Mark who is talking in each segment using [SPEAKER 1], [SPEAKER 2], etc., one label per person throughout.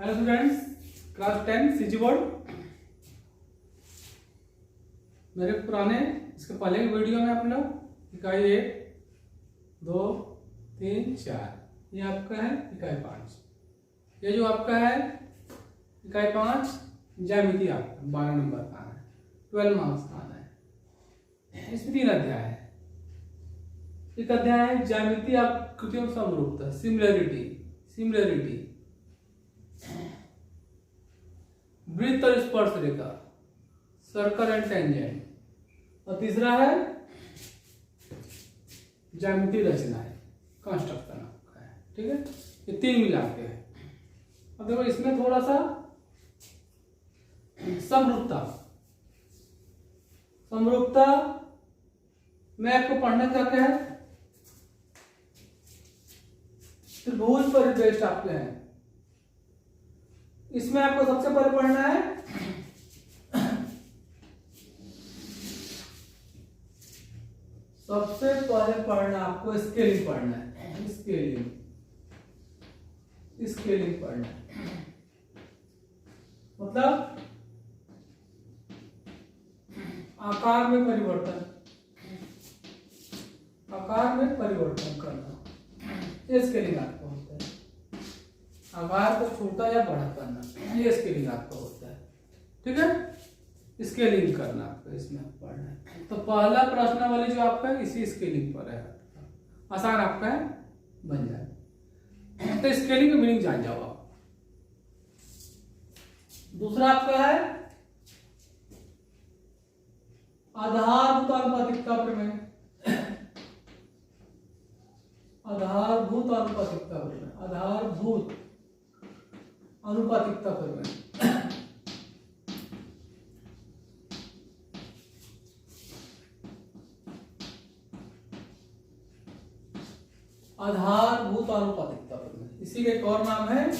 [SPEAKER 1] Hello students, class 10 CG board. मेरे पुराने इसके पहले की वीडियो में आप लोग इकाई 1, 2, 3, 4 ये आपका है इकाई 5। ये जो आपका है इकाई 5 ज्यामिति आपका 12 नंबर का है, 12 मार्क्स का आना है। इसमें 3 अध्याय है। एक अध्याय है ज्यामिति आकृतियों में समरूपता, सिमिलरिटी, वृत्त और स्पर्श रेखा, सर्कल एंड टेंजेंट, और तीसरा है ज्यामिति रचनाएं, कंस्ट्रक्शन आपका है। ठीक है, ये 3 मिला के है। अब देखो इसमें थोड़ा सा समरूपता में आपको पढ़ना क्या है, त्रिभुज परिवेश आपके हैं। इसमें आपको सबसे पहले पढ़ना है आपको स्केलिंग पढ़ना है। स्केलिंग पढ़ना है मतलब आकार में परिवर्तन करना। ये स्केलिंग आपको होता है, आकार को छोटा या बड़ा करना, ये स्केलिंग आपका होता है। ठीक है, स्केलिंग करना आपको इसमें पढ़ना है। तो पहला प्रश्नावली जो आपका है इसी स्केलिंग पर है, आसान आपका है, बन जाए। तो स्केलिंग की मीनिंग जान जाओ आप। दूसरा आपका है आधारभूत आनुपातिकता प्रमेय। आधारभूत अनुपातिकता प्रमेय। आधारभूत अनुपातिकता प्रमेय, इसी का एक और नाम है,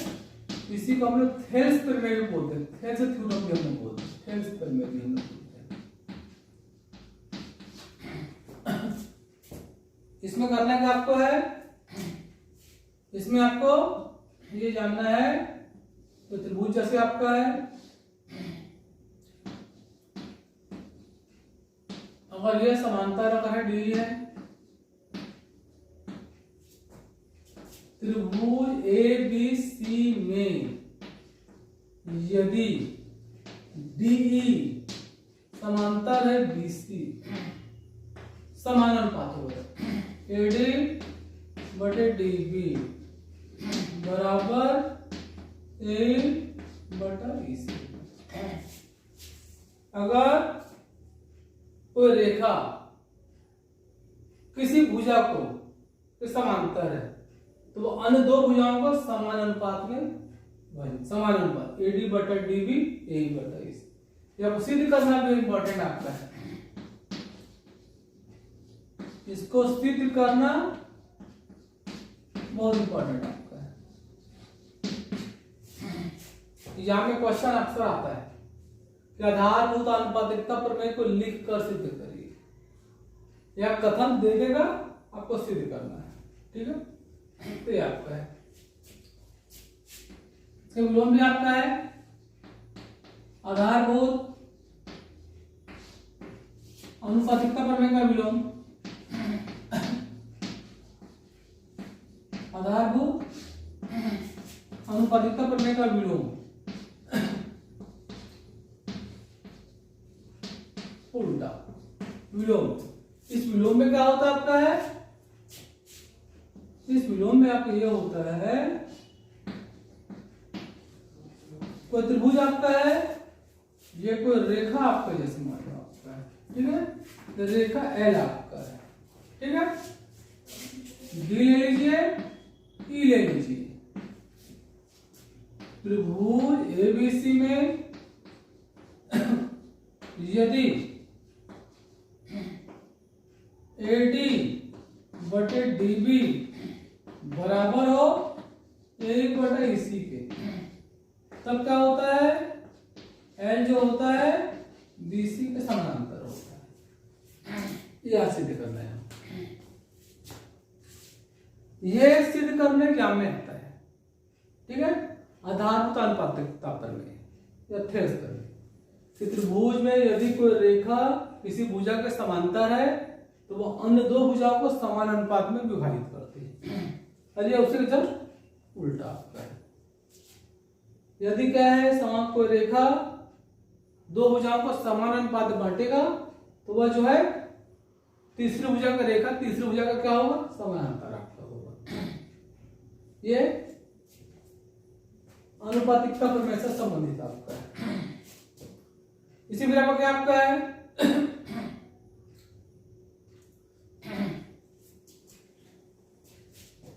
[SPEAKER 1] इसी को हम लोग थेल्स प्रमेय भी बोलते हैं। थेल्स थ्योरम भी हम लोग बोलते हैं, थेल्स प्रमेय भी हम लोग बोलते हैं। इसमें करना क्या आपको है, इसमें आपको ये जानना है तो त्रिभुज जैसे आपका है, अगर ये समांतर अगर है डी है, त्रिभुज ABC में यदि DE समांतर है BC, समानुपाती होगा, AD/DB बराबर A/EC। अगर कोई रेखा किसी भुजा को समांतर है तो वो अन्य 2 भुजाओं को समानुपात में समानुपात AD/DB A/EC। यह सिद्ध करना भी इंपॉर्टेंट आपका है, इसको सिद्ध करना बहुत इंपॉर्टेंट आपका है। एग्जाम में क्वेश्चन अक्सर आता है कि आधारभूत आनुपातिकता प्रमेय को लिख कर सिद्ध करिए, या कथन दे देगा आपको सिद्ध करना है। ठीक है, तो ये आपका है। विलोम भी आपका है आधारभूत अनुपातिकता प्रमेय का विलोम, आधारभूत अनुपातिकता प्रमेय का विलोम उल्टा विलोम। इस विलोम में क्या होता है आपका है, इस विलोम में आपका यह होता है, कोई त्रिभुज आपका है, ये कोई रेखा आपका जैसे मान लो आपका है। ठीक है, तो रेखा L आपका है। ठीक है, D ले लीजिए, E ले लीजिए। त्रिभुज ABC में यदि AD/DB बराबर हो A/EC के, तब क्या होता है, L जो होता है BC के समानांतर होता है। यह सिद्ध करना है, ये सिद्ध करने एग्जाम में आता है। ठीक है, आधारभूत आनुपातिकता प्रमेय या स्तर में कि त्रिभुज में यदि कोई रेखा किसी भुजा के समांतर है तो वो अन्य दो भुजाओं को समान अनुपात में विभाजित करती है। अरे उसी जब उल्टा आपका है, यदि क्या है समान कोई रेखा दो भुजाओं को समान अनुपात में बांटेगा तो वह जो है तीसरी भुजा का रेखा तीसरी भुजा का क्या होगा, समानांतर आपका होगा। ये अनुपातिकता प्रमेय से संबंधित आपका है। इसी में आपका क्या आपका है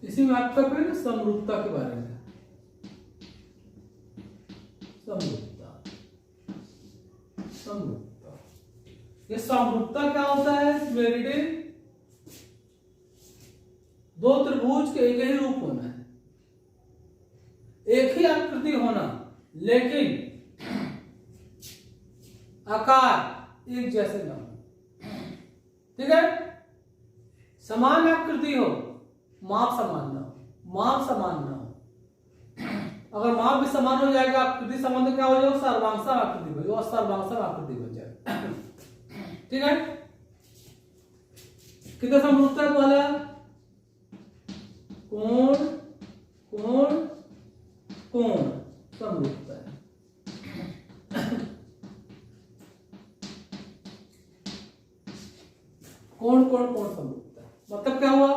[SPEAKER 1] इसी में आपका फिर समरूपता के बारे में, समरूपता समरूपता ये समरूपता क्या होता है, सिमिलरिटी दो त्रिभुज के एक ही रूप होना है, एक ही आकृति होना, लेकिन आकार एक जैसे न हो। ठीक है, समान आकृति हो, माप समान ना हो, माप समान ना हो। अगर माप भी समान हो जाएगा, आकृति समान तो क्या हो जाएगा, सर्वांश आकृति बन जाएगा, सर्वांश आकृति बन जाएगा। ठीक है, कितना समरूपता है पहला, कोण कोण कोण समरूपता है। कोण कोण कोण समरूपता है मतलब क्या हुआ,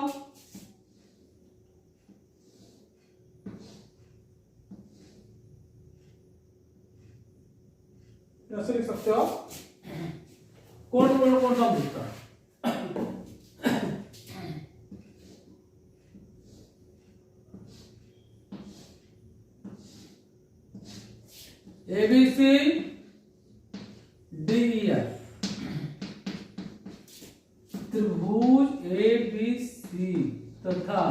[SPEAKER 1] ऐसे लिख सकते हो कोण कोण कोण समरूपता है। ABC DEF त्रिभुज ABC तथा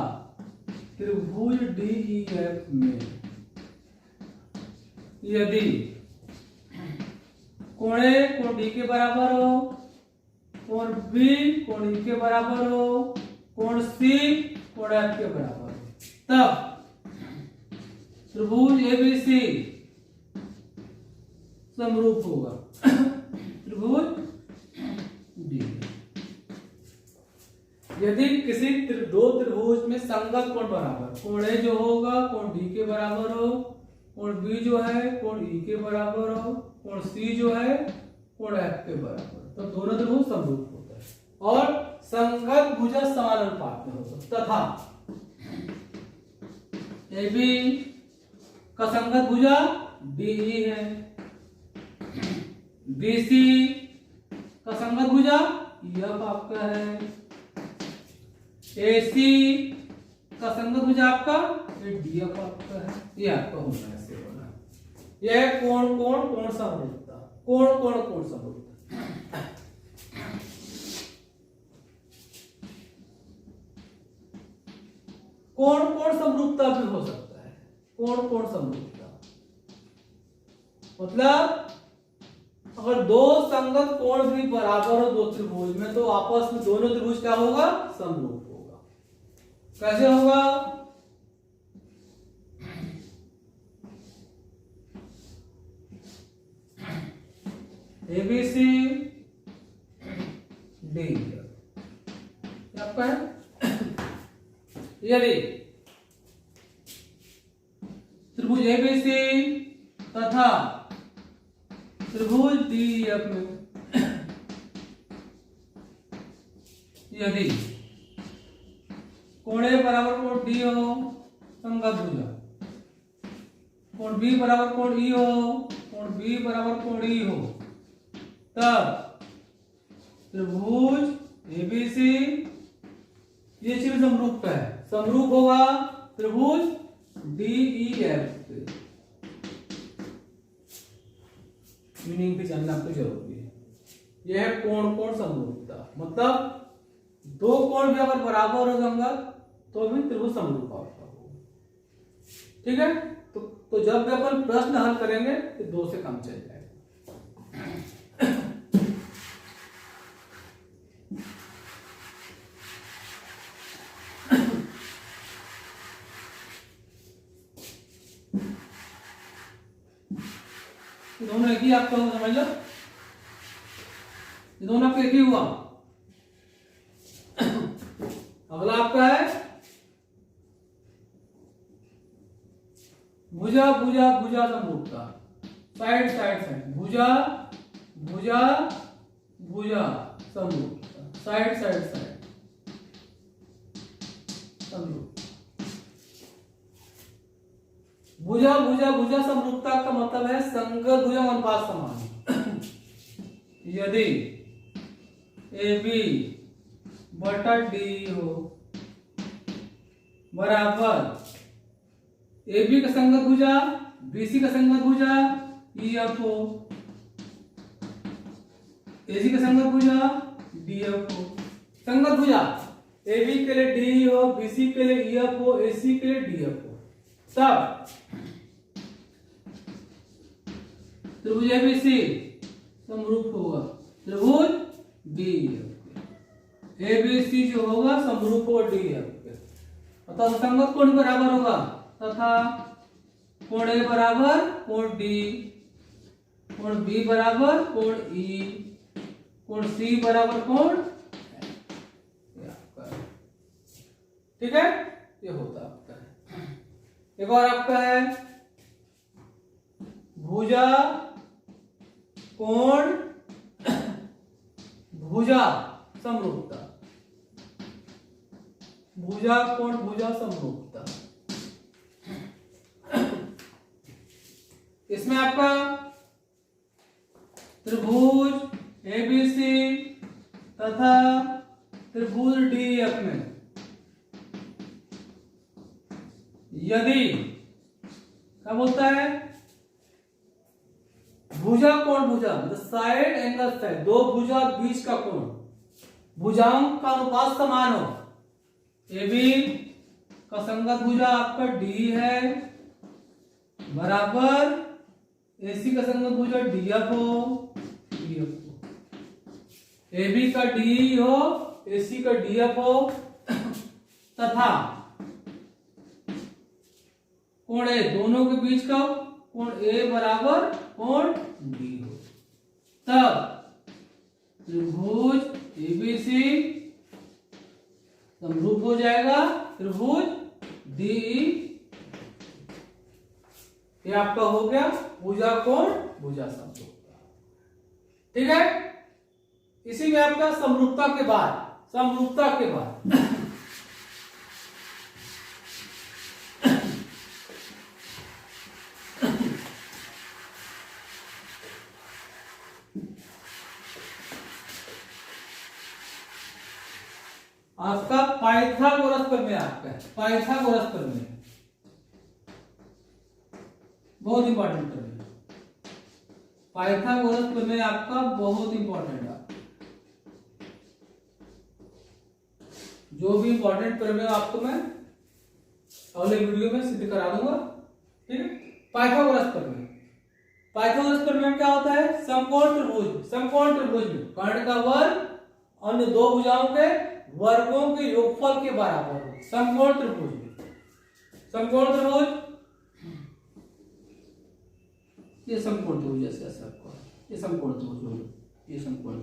[SPEAKER 1] त्रिभुज DEF में यदि कोण A कोण D के बराबर हो, कोण B कोण E के बराबर हो, कोण C कोण F के बराबर हो, तब त्रिभुज ABC समरूप होगा त्रिभुज डी। यदि किसी दो त्रिभुज में संगत कोण बराबर, कोण ए जो होगा कोण डी के बराबर हो, कोण बी जो है कोण ई के बराबर हो, कोण सी जो है कोण एफ के बराबर, तो दोनों त्रिभुज समरूप होता है और संगत भुजा समान अनुपात में होगा। तथा ए बी का संगत भुजा डीई है, BC का संगत भुजा यह आपका है, AC का संगत भुजा आपका DF आपका है। ये आपका होना है, ऐसे होना है। यह कोण कोण कोण समरूपता, कोण कोण कोण समरूपता। कोण कोण समरूपता भी हो सकता है, कोण कोण समरूपता मतलब अगर दो संगत कोण भी बराबर हो दो त्रिभुज में तो आपस में दोनों त्रिभुज क्या होगा, समरूप होगा। कैसे होगा, ABC D आपका है। यदि त्रिभुज ABC तथा त्रिभुज DEF में यदि कोण A बराबर कोण D हो संगत भुजा, कोण B बराबर कोण E हो, कोण B बराबर कोण E हो, तब त्रिभुज ABC ये चीज समरूप है, समरूप होगा त्रिभुज DEF। मीनिंग भी जानना आपको जरूरी है। यह है कोण कोण समरूपता, मतलब दो कोण भी अगर बराबर हो संगत तो भी त्रिभुज समरूप होगा। ठीक है, तो जब भी अपन प्रश्न हल करेंगे तो दो से कम चल जाएगा। ये दोनों एक ही आपका हुआ, समझ लो, ये दोनों आपका एक ही हुआ। अगला आपका है भुजा भुजा भुजा समरूपता, साइड साइड साइड, भुजा भुजा भुजा समरूपता, साइड साइड साइड समरूपता। भुजा भुजा भुजा समरूपता का मतलब है संगत भुजा अनुपात समान। यदि ए बी बटा डी हो बराबर ए बी का संगत भुजा बी सी का संगत भुजा ई एफ हो, ए सी का संगत भुजा डी एफ हो। संगत भुजा ए बी के लिए डी हो, बी सी के लिए ई एफ हो, ए सी के लिए डी एफ हो, तब त्रिभुज एबीसी समरूप होगा त्रिभुज डी एफ। एबीसी जो होगा समरूप होगा डी एफ के, अतः संगत कोण बराबर होगा तथा कोण ए बराबर कोण डी, कोण बी बराबर कोण ई, कोण सी बराबर कोण, ठीक है, ये होता आपका है। एक और आपका है भुजा कोण भुजा समरूपता, भुजा कोण भुजा समरूपता। इसमें आपका त्रिभुज एबीसी तथा त्रिभुज डीएफ में यदि क्या बोलता है भुजा कोण भुजा मतलब साइड एंगल साइड, दो भुजा बीच का कोण, भुजाओं का अनुपात समान हो। ए बी का संगत भुजा आपका डी है बराबर एसी का संगत भुजा डी एफ हो, ए बी का डी हो एसी का डी एफ हो तथा कोण ए दोनों के बीच का कोण ए बराबर कोण डी हो, तब त्रिभुज एबीसी समरूप हो जाएगा त्रिभुज डी। ये आपका हो गया भुजा कोण भुजा समरूपता, ठीक है। इसी में आपका समरूपता के बाद आपका पाइथागोरस प्रमेय, आपका पाइथागोरस प्रमेय बहुत इंपॉर्टेंट प्रमेय, पाइथागोरस प्रमेय आपका बहुत इंपॉर्टेंट है। जो भी इंपॉर्टेंट प्रमेय आपको मैं अगले वीडियो में सिद्ध करा दूंगा, ठीक है। पाइथागोरस प्रमेय, पाइथागोरस प्रमेय क्या होता है समकोण त्रिभुज में कर्ण का वर्ग अन्य दो भुजाओं के वर्गों के योगफल के बराबर हो। समकोण त्रिभुज ये समकोण त्रिभुज जैसे सबको ये समकोण त्रिभुज, ये समकोण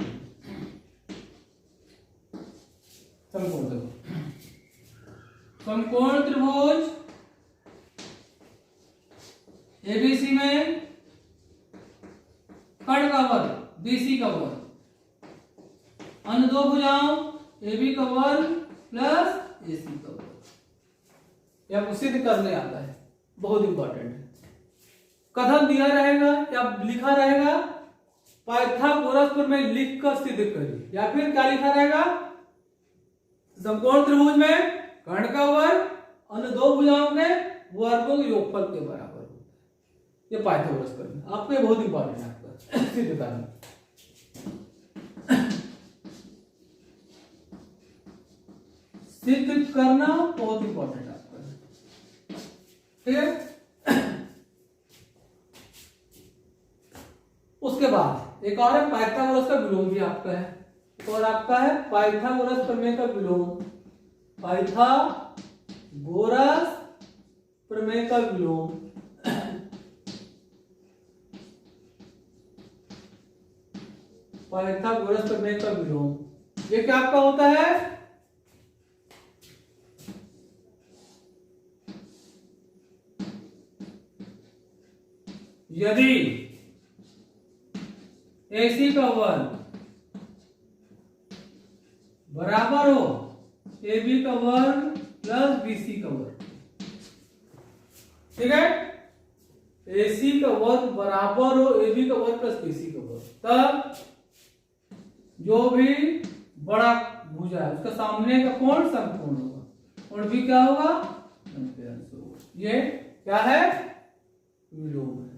[SPEAKER 1] त्रिभुज एबीसी में कर्ण का वर्ग बीसी का वर्ग अन्य दो भुजाओं AB का वर्ग प्लस AC का वर्ग, यह आपको सिद्ध करने आता है, बहुत इंपॉर्टेंट है। कथन दिया रहेगा या लिखा रहेगा पाइथागोरस प्रमेय लिख कर सिद्ध करिए, या फिर क्या लिखा रहेगा समकोण त्रिभुज में कर्ण का वर्ग अन्य दो भुजाओं के वर्गों के योगफल के बराबर होता है। ये पाइथागोरस प्रमेय आपको बहुत इंपॉर्टेंट है आपका सिद्ध करना। सिद्ध करना बहुत इंपॉर्टेंट है आपका, ठीक है। उसके बाद एक और है पाइथागोरस का विलोम भी आपका है, और आपका है पाइथागोरस प्रमेय का विलोम, पाइथागोरस प्रमेय का विलोम। पाइथागोरस प्रमेय का विलोम। ये क्या आपका होता है? यदि AC का वर्ग बराबर हो AB का वर्ग प्लस BC का वर्ग, ठीक है, AC का वर्ग बराबर हो AB का वर्ग प्लस BC का वर्ग, तब जो भी बड़ा भुजा है उसका सामने का कोण समकोण होगा और भी क्या होगा? ये क्या है? विलोम है।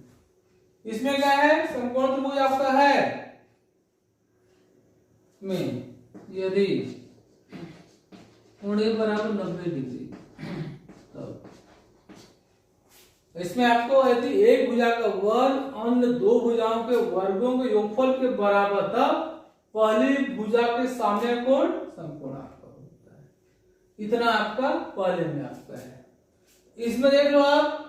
[SPEAKER 1] इसमें क्या है? समकोण त्रिभुज आपका है में यदि कोण बराबर 90 डिग्री, तब इसमें आपको यदि एक भुजा का वर्ग अन्य दो भुजाओं के वर्गों के योगफल के बराबर, तब पहली भुजा के सामने कोण समकोण आपका होता है। इतना आपका पहले में आपका है। इसमें देख लो आप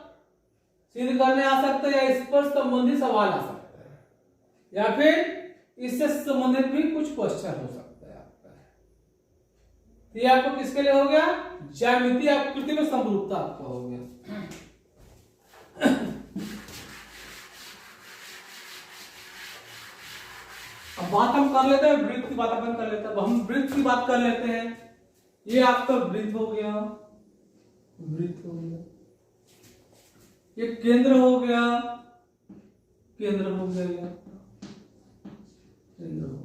[SPEAKER 1] सिद्ध करने आ सकते हैं या इस पर संबंधित सवाल आ सकता है या फिर इससे संबंधित भी कुछ क्वेश्चन हो सकता है आपका। तो ये आपको किसके लिए हो गया? ज्यामितीय आकृति में समरूपता आपका हो गया। अब बात हम कर लेते हैं वृत्त की बात अपन कर लेते हैं। अब हम वृत्त की बात कर लेते हैं। ये आपका वृत्त हो गया, वृत्त हो गया, ये केंद्र हो गया, केंद्र हो गया, केंद्र हो,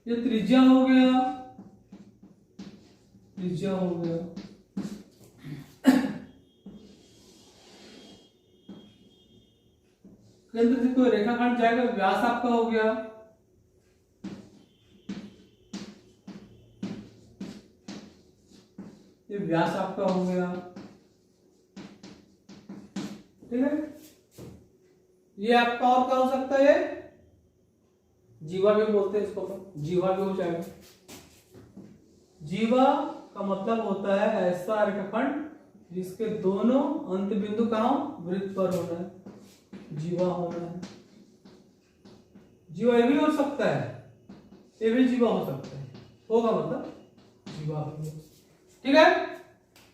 [SPEAKER 1] ये त्रिज्या हो गया, त्रिज्या हो गया, केंद्र से कोई रेखाखंड जाएगा, व्यास आपका हो गया, ये व्यास आपका हो गया, ठीक है। ये आपका और क्या हो सकता है? जीवा भी बोलते हैं इसको, जीवा भी हो जाएगा। जीवा का मतलब होता है ऐसा रेखाखंड जिसके दोनों अंत बिंदु कहां? वृत्त पर होना है, जीवा होना है। जीवा ये भी हो सकता है, ये भी जीवा हो सकता है, होगा मतलब जीवा हो गया, ठीक है।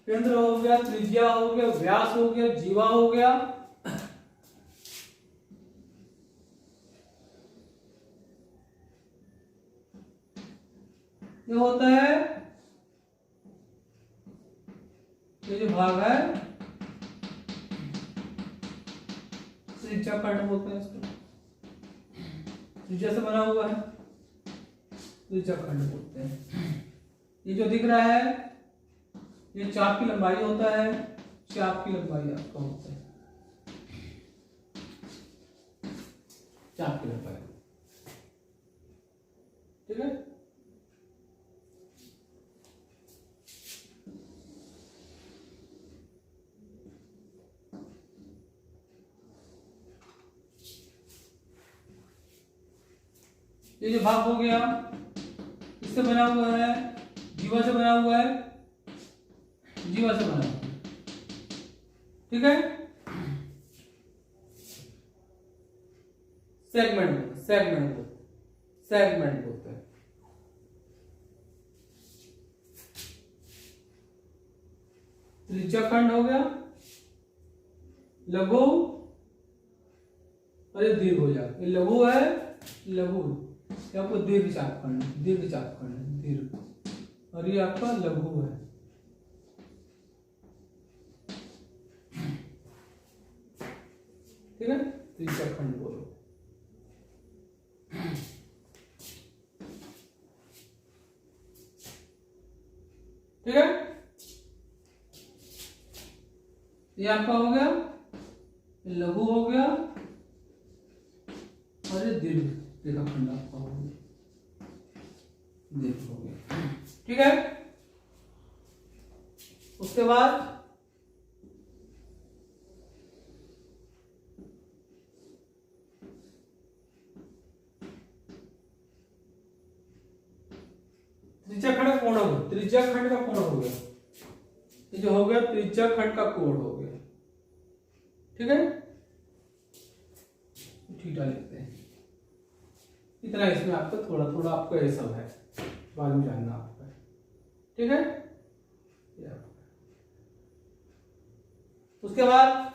[SPEAKER 1] केंद्र हो गया, त्रिज्या हो गया, व्यास हो गया, जीवा हो गया। ये होता है, ये जो भाग है त्रिज्या खंड बोलते हैं इसको, त्रिज्या से बना हुआ है, त्रिज्या खंड बोलते हैं। ये जो दिख रहा है ये चाप की लंबाई होता है, चाप की लंबाई आपका होता है, चाप की लंबाई, ठीक है। ये जो भाग हो गया इससे बना हुआ है, जीवा से बना हुआ है, जीवा से बना हुआ है, ठीक है। सेगमेंट, सेगमेंट, सेगमेंट बोलते हैं। त्रिज्या खंड हो गया, लघु और ये दीर्घ हो जाएगा। ये लघु है, लघु, ये आपको दीर्घ चापखंड, दीर्घ चापखंड, दीर्घ, और ये आपका लघु है, ठीक है। त्रिज्या खंड बोलो, ठीक है। ये आपका हो गया, लघु हो गया और ये दीर्घ रेखाखंड आपका हो गया, दीर्घ हो गया, ठीक है। उसके बाद त्रिज्या खंड का कोण हो गया, त्रिज्या खंड का कोण हो गया, ये जो हो गया त्रिज्या खंड का कोण हो गया, ठीक है। थीटा लिखते हैं। इतना इसमें आपका थोड़ा थोड़ा आपको ये सब है, बाद में जानना आपका, ठीक है। उसके बाद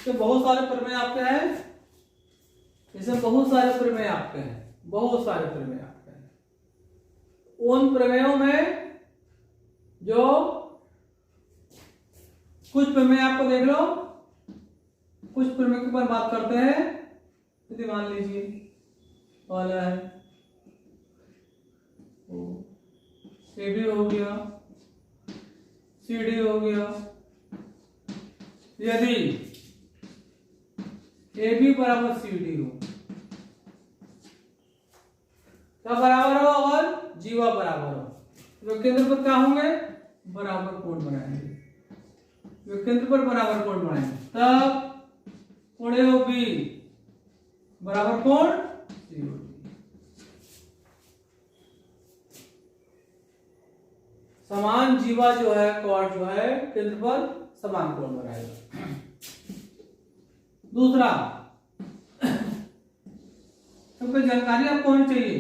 [SPEAKER 1] तो बहुत सारे प्रमेय आपके हैं, इसमें बहुत सारे प्रमेय आपके हैं, बहुत सारे प्रमेय आपके हैं। उन प्रमेयों में जो कुछ प्रमेय आपको देख लो, कुछ प्रमेय के ऊपर बात करते हैं। यदि मान लीजिए वाला है ए बी हो गया, सी डी हो गया। यदि ए बी बराबर सी डी हो, क्या बराबर हो? और जीवा बराबर हो, तो केंद्र पर क्या होंगे? बराबर कोण बनाएंगे। केंद्र पर बराबर कोण बनाएंगे, तब कोण ए ओ बी बराबर कोण सी ओ डी। समान जीवा जो है, कॉर्ड जो है, केंद्र पर समान कोण बनाएगा। दूसरा, सबको जानकारी आपको होनी चाहिए,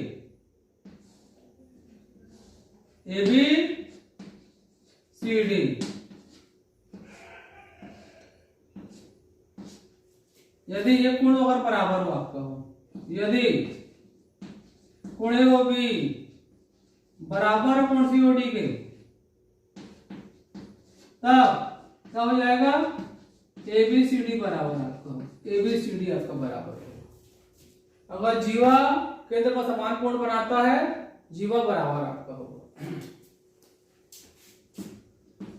[SPEAKER 1] ए बी सी डी यदि ये कोण अगर बराबर हो आपका हो, यदि कोण ए ओ बी बराबर कोण सी ओ डी के, तब क्या हो जाएगा? ए बी सी डी बराबर आपका, ए बी सी डी आपका बराबर होगा। अगर जीवा केंद्र पर समान कोण बनाता है, जीवा बराबर आपका होगा।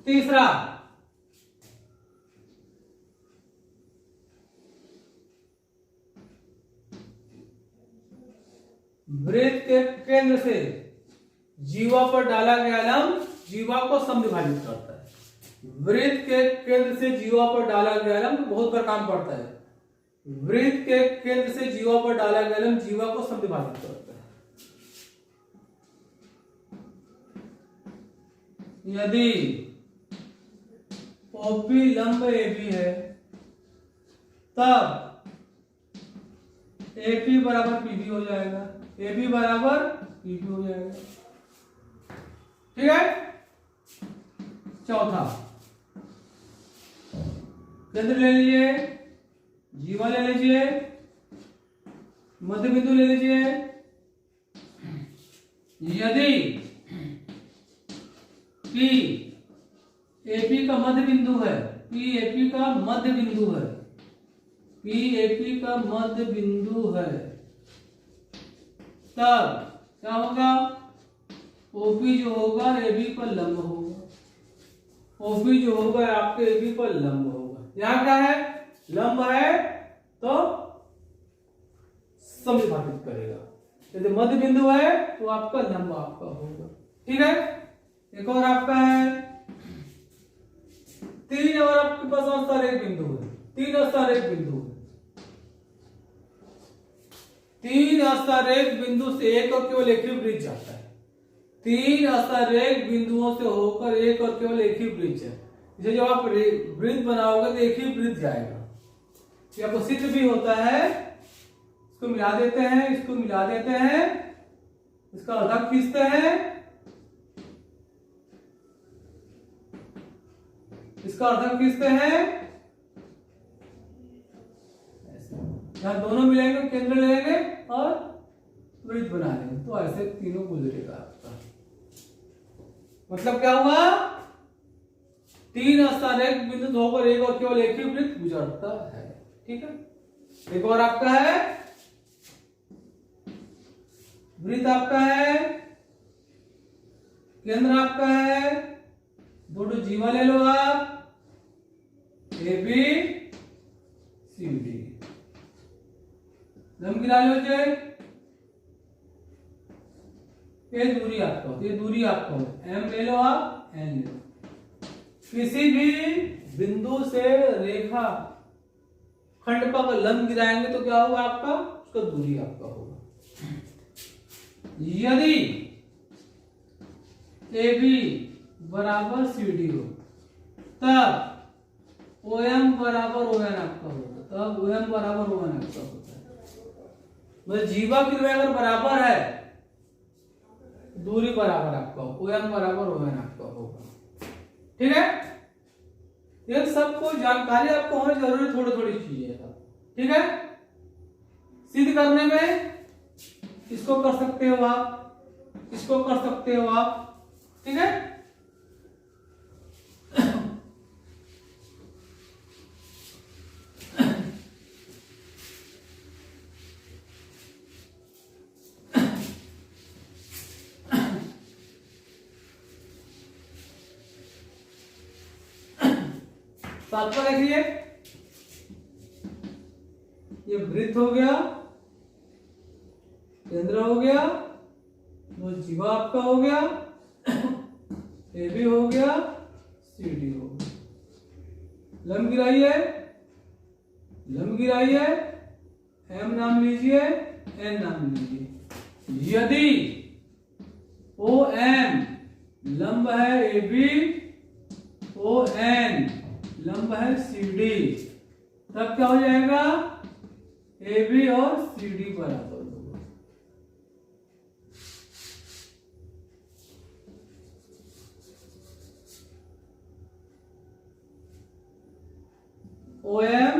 [SPEAKER 1] तीसरा, वृत्त के केंद्र से जीवा पर डाला गया लंब जीवा को समविभाजित करता है। वृत्त के केंद्र से जीवा पर डाला गया लंब बहुत बार काम पड़ता है। वृत्त के केंद्र से जीवा पर डाला गया लंब जीवा को समविभाजित करता है। यदि ओपी लंब एबी है, तब एपी बराबर पीबी हो जाएगा, एबी बराबर पीबी हो जाएगा, ठीक है। चौथा, केंद्र ले लीजिए, जीवा ले लीजिए, मध्य बिंदु ले लीजिए। यदि P AP का मध्य बिंदु है, P AP का मध्य बिंदु है, P AP का मध्य बिंदु है, तब क्या होगा? OP जो होगा AB पर लंब होगा, OP जो होगा आपके AB पर लंब होगा। यहां क्या है? लंब है तो समविभाजित करेगा। यदि मध्य बिंदु है तो आपका लंब आपका होगा, ठीक है। एक और आपका है, तीन और आपके पास अस्तर एक बिंदु है, तीन अस्तर एक बिंदु है, तीन अस्तर एक बिंदु से एक और केवल एक ही वृत्त जाता है। तीन अस्तर एक बिंदुओं से होकर एक और केवल एक ही वृत्त है। इसे जब आप वृत्त बनाओगे तो एक ही वृत्त जाएगा। ये आपको सिद्ध भी होता है। इसको मिला देते हैं, इसको मिला देते हैं, इसका अर्धक खींचते हैं, इसका अर्धक खींचते हैं, यहां दोनों मिलेंगे, केंद्र लेंगे और वृत्त बना लेंगे, तो ऐसे तीनों गुजरेगा आपका। मतलब क्या हुआ? तीन अस्तर एक बिंदु होकर एक और केवल एक ही वृत्त गुजरता है, ठीक है। एक और आपका है, वृत्त आपका है, केंद्र आपका है, दोनों जीवा ले लो आप, ए बी सी डी, लंब गिरा लो जाए, ये दूरी आपका हो, ये दूरी आपका हो, एम ले लो आप, एन ले लो। किसी भी बिंदु से रेखा खंड पर लंब गिराएंगे तो क्या होगा आपका? उसका दूरी आपका होगा। यदि AB बराबर CD हो तब OM बराबर ON आपका होगा, तब OM बराबर ON आपका होता है। मतलब जीवा की दूरी अगर बराबर है, दूरी बराबर आपका हो, OM बराबर ON आपका होगा। ठीक है, ये सबको जानकारी आपको होनी जरूरी, थोड़ी थोड़ी चीजें है। ठीक है, सिद्ध करने में इसको कर सकते हो आप, इसको कर सकते हो आप। ठीक है, तो आपको देखिए ये वृत्त हो गया, केंद्र हो गया, वो जीवा आपका हो गया, AB हो गया, CD हो गया। लंब गिराई है, लंब गिराई है, M नाम लीजिए, N नाम लीजिए। यदि OM लंब है AB, ON लंब है CD, तब क्या हो जाएगा, AB और CD बराबर होगा। OM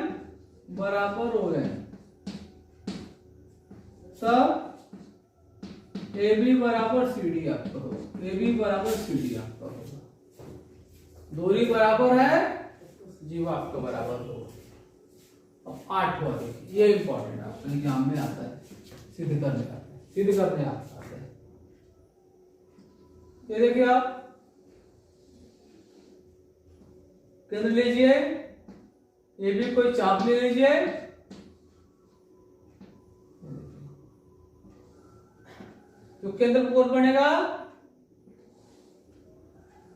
[SPEAKER 1] बराबर ON, तब AB बराबर CD आपका होगा, AB बराबर CD आपका होगा। दूरी बराबर है, जीवा आपका बराबर होगा। अब 8वां देखिए, ये इंपॉर्टेंट आपका एग्जाम में आता है, सिद्ध करने आता है, सिद्ध करने आता है। ये देखिए आप केंद्र लीजिए, ये भी कोई चाप ले लीजिए, तो केंद्र कोण बनेगा,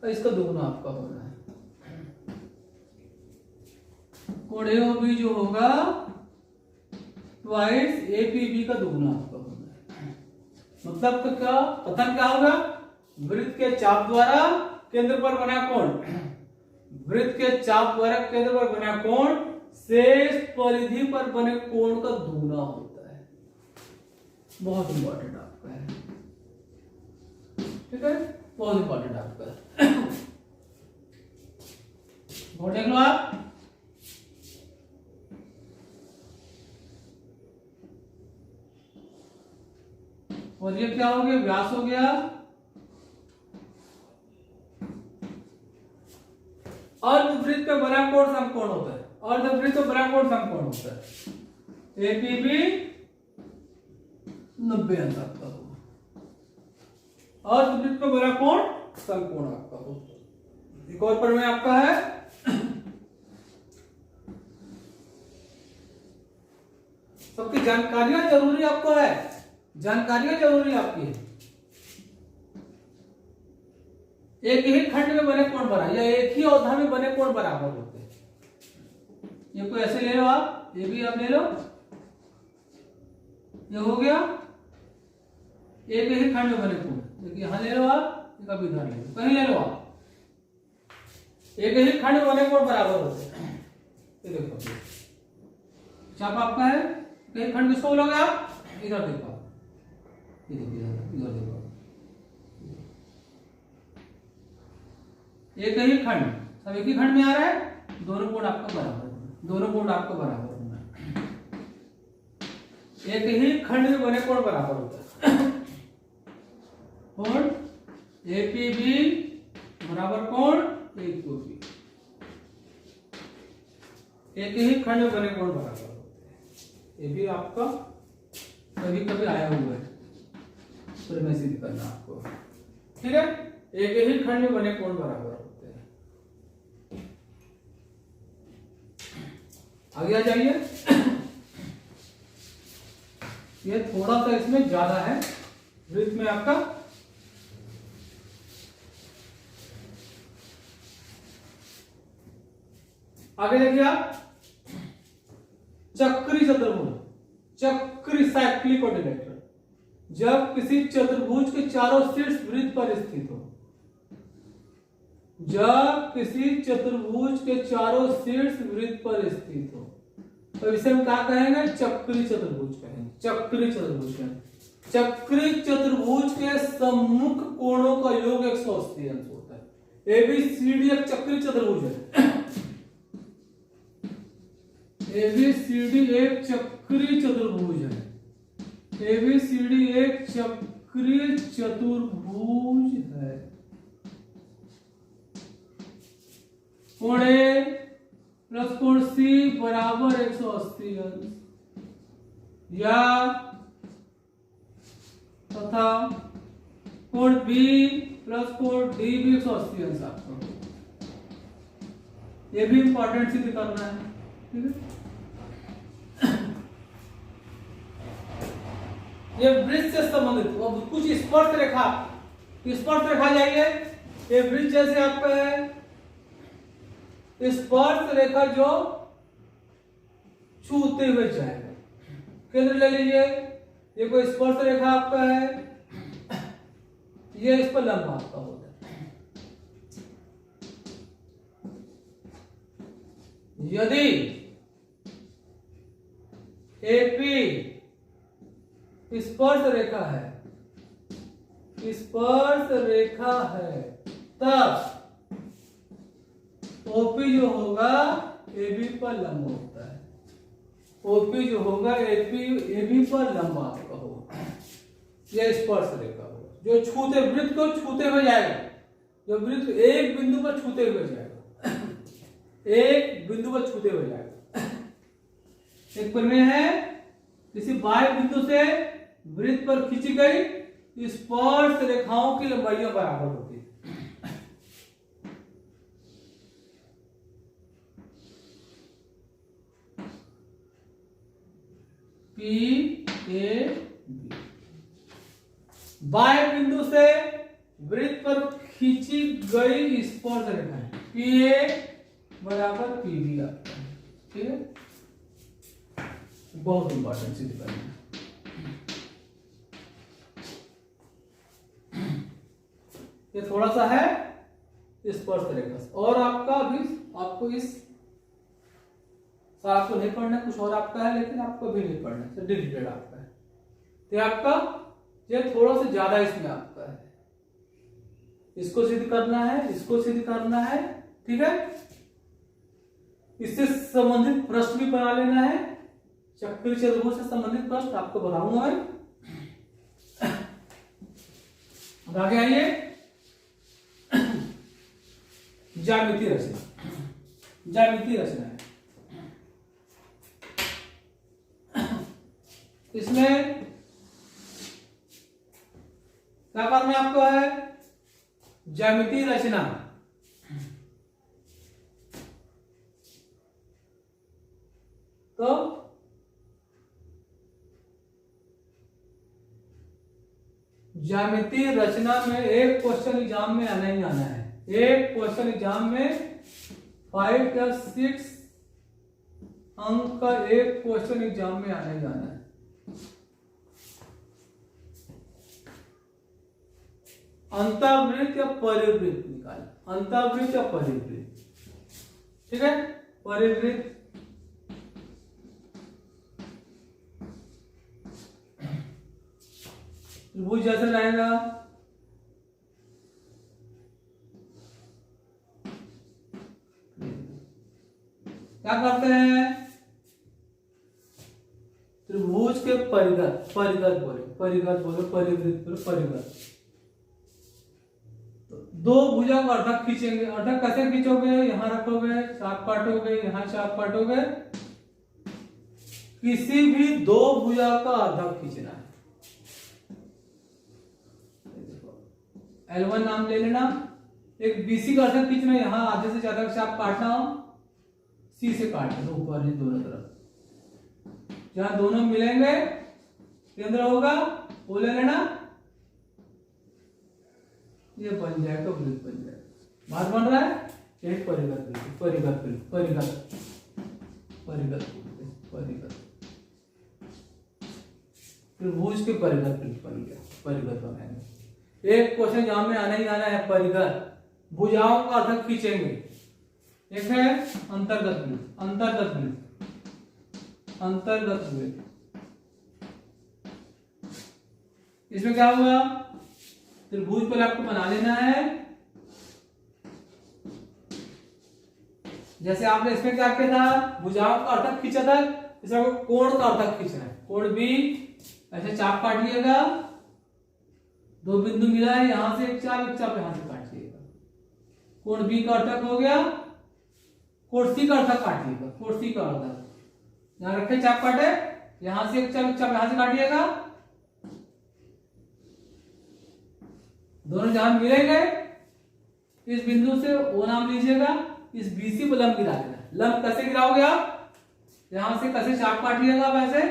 [SPEAKER 1] तो इसका दोगुना आपका होना है। कोण AOB जो होगा ट्वाइस APB का दोगुना आपका होना है। मतलब क्या कथन क्या होगा, वृत्त के चाप द्वारा केंद्र पर बना कोण, वृत्त के चाप द्वारा केंद्र पर बना कोण शेष परिधि पर बने कोण का दोगुना होता है। बहुत इंपॉर्टेंट आपका है, ठीक है, बहुत इंपॉर्टेंट आपका है। वो देख लो आप, और ये क्या हो गया, व्यास हो गया, अर्धवृत्त पे बना कोण समकोण होता है, अर्धवृत्त पे बना कोण समकोण होता है। APB 90 अंश आपका होगा, अर्धवृत्त पे बना कोण समकोण आपका होगा। एक और प्रमेय आपका है, सबकी जानकारियां जरूरी आपको है, जानकारियां जरूरी आपकी है। एक ही खंड में बने कोण बराबर, या एक ही अवधा में बने कोण बराबर होते हैं। ये कोई ऐसे ले लो आप, ये भी आप ले लो, ये हो गया एक ही खंड में बने कोण, एक यहां ले लो आप, एक अभी इधर ले लो, कहीं ले लो आप, एक ही खंड में बने कोण बराबर होते हैं। ये देखो चाप आपका है, एक खंड किसको बोलोगे आप, इधर देखो, इधर देखो, एक ही खंड, सब एक ही खंड में आ रहा है, दोनों कोण आपका बराबर होना, दोनों कोण आपका बराबर होना। एक ही खंड में बने कोण बराबर होता है। कोण APB बराबर कोण AQB, एक ही खंड में बने कोण बराबर होते हैं। ये भी आपका कभी कभी आया हुआ है, तो मैं सिद्ध करना आपको, ठीक है। एक ही खंड में बने कोण बराबर होते हैं। आगे आ जाइए, ये थोड़ा सा इसमें ज्यादा है, वृत्त में आपका आगे देखिए आप, चक्री चतुर्भुज, चक्री साइक्लिक क्वाड्रिलेटरल, जब किसी चतुर्भुज के चारों शीर्ष वृत्त पर स्थित हो, जब किसी चतुर्भुज के चारों शीर्ष वृत्त पर स्थित हो, तो इसे हम क्या कहेंगे? चक्रीय चतुर्भुज कहेंगे। चक्रीय चतुर्भुज कहेंगे। चक्रीय चतुर्भुज के सम्मुख कोणों का योग 180 अंश होता है। एबीसीडी एक चक्रीय चतुर्भुज है। एबीसीडी एक चक्रीय चतुर्भुज है। एबीसीडी एक चक्रीय चतुर्भुज है। कोण ए प्लस कोण सी बराबर 180 अंश, या तथा कोण बी प्लस कोण डी भी 180 अंश आपको, ये भी इंपॉर्टेंट सिद्ध करना है। ठीक है, ये वृत्त से संबंधित। अब कुछ स्पर्श रेखा, स्पर्श रेखा जाइए। ये वृत्त जैसे आपका है, स्पर्श रेखा जो छूते हुए जाएगा। केंद्र ले लीजिए, ये कोई स्पर्श रेखा आपका है, ये इस पर लंब आपका होता है। यदि एपी स्पर्श रेखा है, स्पर्श रेखा है, तब ओपी जो होगा एबी पर लंब होता है। ओपी जो होगा एबी पर लंब आपका होगा। यह स्पर्श रेखा होगा जो छूते, वृत्त को छूते हुए जाएगा। जो वृत्त एक बिंदु पर छूते हुए जाएगा, एक बिंदु पर छूते हुए जाएगा। एक प्रमेय है, किसी बाह्य बिंदु से वृत्त पर खींची गई स्पर्श रेखाओं की लंबाइयां बराबर होती है। पी ए बी, बाह्य बिंदु से वृत्त पर खींची गई स्पर्श रेखा है। पी ए बराबर पी बी आपका है। ठीक है, बहुत इंपॉर्टेंट सिद्ध करना है। ये थोड़ा सा है स्पर्श रेखा, और आपका भी आपको इस आपको नहीं पढ़ना, कुछ और आपका है लेकिन आपको भी नहीं पढ़ना, तो डिलीटेड आपका है। तो आपका ये थोड़ा सा ज्यादा इसमें आपका है, इसको सिद्ध करना है, इसको सिद्ध करना है। ठीक है, इससे संबंधित प्रश्न भी बना लेना है। चक्रीय चतुर्भुज से संबंधित प्रश्न आपको बनाऊंगा मैं। अब आगे आइए, ज्यामितीय रचना। ज्यामितीय रचना है, इसमें क्या करना है आपको? है ज्यामितीय रचना। तो ज्यामितीय रचना में एक क्वेश्चन एग्जाम में आना ही आना है। एक क्वेश्चन एग्जाम में 5 या 6 अंक का एक क्वेश्चन एग्जाम में आना ही आना है। अंतर्वृत्त या परिवृत्त निकाल, अंतर्वृत्त या परिवृत्त। ठीक है, परिवृत्त त्रिभुज जैसे रहेगा, क्या करते हैं? त्रिभुज के परिगत, परिगत बोले, परिगत बोले, परिवृत्त बोले, परिगत। तो दो भुजा का अर्धक खींचेंगे। अर्धक कैसे खींचोगे? यहां रखोगे, चाप काटोगे, यहां चाप काटोगे। किसी भी दो भुजा का अर्धक खींचना है। L1 नाम ले लेना। एक BC का अर्धक खींचना, यहां आधे से ज्यादा चाप काटना हो, C से काट लेना ऊपर नीचे दोनों तरफ। जहां दोनों मिलेंगे केंद्र होगा वो ले लेना, ये बन जाएगा, वृत्त बन जाएगा। बात बन रहा है? एक परिगत वृत्त, परिगत वृत्त, परिगत परिगत परिगत। त्रिभुज के परिघ बन गया, परिघ बनाएंगे। एक क्वेश्चन एग्जाम में आना ही आना है, परिघ भुजाओं का अर्धक खींचेंगे। एक है अंतर्गत वृत्त, अंतर्गत वृत्त, अंतर्गत वृत्त। इसमें क्या हुआ, त्रिभुज पर आपको बना लेना है। जैसे आपने इसमें क्या किया था, भुजाओं का अर्थक खींचा था, इसमें आपको कोण का अर्थक खींचना है। कोण भी ऐसे चाप काट लिएगा, दो बिंदु मिला है, यहां से एक चाप यहां से काट लिएगा, कोण बी का अर्थक हो गया, कोण सी का अर्थक काट लिएगा, कोण सी का अर्थक यहां रखे चाप काटे, यहां से एक चाप यहां से काटिएगा, दोनों जहां मिलेंगे इस बिंदु से ओ नाम लीजिएगा, इस बीसी को लंब गिरा देना। लंब कैसे गिराओगे आप, यहां से कैसे चाप काट लिएगा आप ऐसे,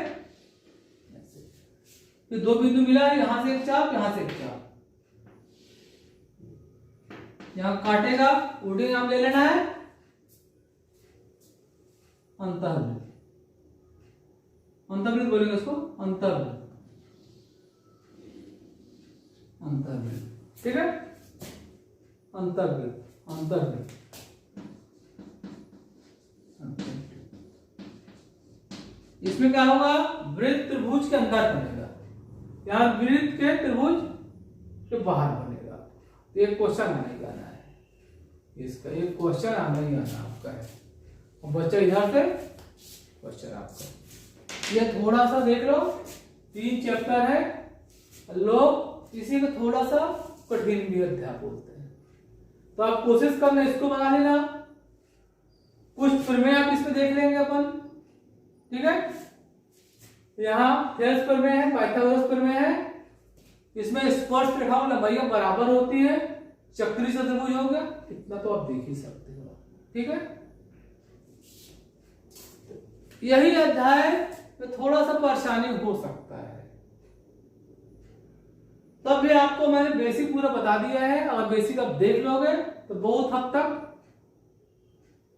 [SPEAKER 1] फिर दो बिंदु मिला है, यहां से एक चाप यहां से एक चाप, यहां काटेगा, उल्टे नाम ले लेना है अंतर्वृत्त, अंतर्वृत्त बोलेंगे उसको, अंतर्वृत्त, अंतर्वृत्त, ठीक है, अंतर्वृत्त, अंतर्वृत्त। इसमें क्या होगा, वृत्त त्रिभुज के अंदर बनेगा, यहां वृत्त के त्रिभुज के बाहर बनेगा। तो एक क्वेश्चन आना ही आना है, इसका एक क्वेश्चन आना ही आना आपका है। और बच्चा इधर से क्वेश्चन आपका, ये थोड़ा सा देख लो, 3 चैप्टर है, लोग इसी को थोड़ा सा कठिन भी अध्याय बोलते हैं, तो आप कोशिश करना इसको बना लेना। कुछ प्रमेय आप इसमें देख लेंगे अपन, ठीक है। यहाँ थेल्स प्रमेय है, पाइथागोरस प्रमेय है, इसमें स्पर्श रेखाओं लंबाइयां बराबर होती है, चक्रीय चतुर्भुज हो गया, इतना तो आप देख ही सकते हो, ठीक है। यही अध्याय में थोड़ा सा परेशानी हो सकता है, तब भी आपको मैंने बेसिक पूरा बता दिया है। अगर बेसिक आप देख लोगे तो बहुत हद तक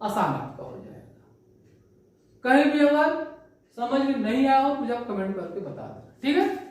[SPEAKER 1] आसान आपका हो जाएगा। कहीं भी अगर समझ में नहीं आया हो तो मुझे आप कमेंट करके बता देना, ठीक है।